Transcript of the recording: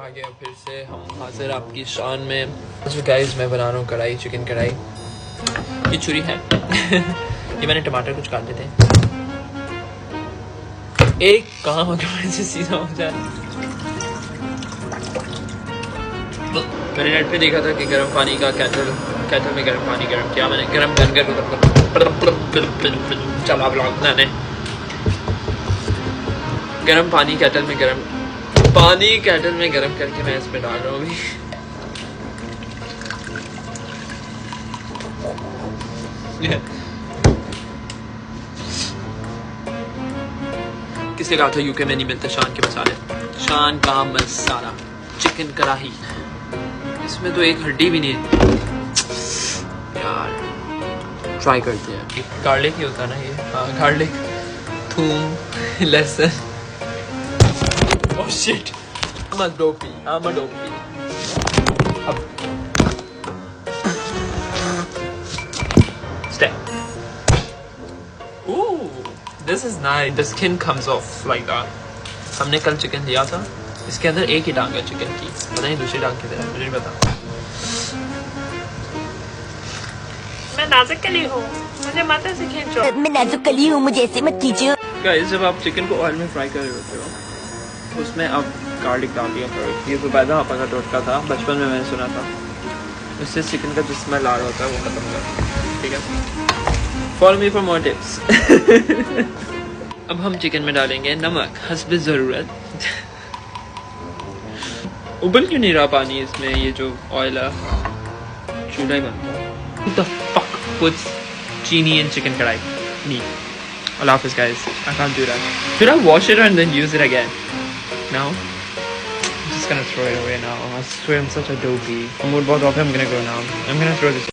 आ गया फिर से हम हाजिर आपकी शान में। जो गाइस मैं बना रहा हूँ कढ़ाई, चिकन कढ़ाई। ये छुरी है ये मैंने टमाटर कुछ काट देते हैं। एक कहाँ हो गया से सीधा हो जाए। मैंने नेट पे देखा था कि गर्म पानी का कैटल में गर्म पानी गर्म किया मैंने, गर्म चला मैंने गर्म पानी कैटल में गर्म करके मैं इसमें डाल रहा हूँ अभी। किसने कहा था यूके में नहीं मिलते शान के मसाले? शान का मसाला चिकन कढ़ाई, इसमें तो एक हड्डी भी नहीं है यार। ट्राई करते हैं। गार्लिक ही होता है ना ये? हाँ गार्लिक, थूम, लहसुन। Oh shit, I'm a dopey. अब step. Ooh, this is nice. The skin comes off like that. हमने कल चिकन लिया था, इसके अंदर एक ही टांग है चिकन की, पता नहीं दूसरी टांग किधर है, मुझे नहीं पता। मैं नाजुक कली हूँ, मुझे माता से खींचो। मैं नाजुक कली हूँ, मुझे ऐसे मत खींचो। गाइस जब आप चिकन को ऑयल में फ्राई कर रहे होते हो उसमें आप गार्लिक डाल दिया करो। ये तो पैदा पापा का टोटका था, बचपन में मैंने सुना था। उससे चिकन का जो स्मेल आ रहा होता है वो खत्म हो जाता है। ठीक है, follow me for more tips. अब हम चिकन में डालेंगे नमक हस्बे ज़रूरत। उबल क्यों नहीं रहा पानी इसमें? ये जो ऑयल है चूल्हा ही बनता है। Who the fuck puts chini in chicken kadai? Me. Allah Hafiz guys, I can't do that. Should I wash it and then use it again? No? I'm just gonna throw it away now. I swear I'm such a dopey. I'm mood board off, I'm gonna go now. I'm gonna throw this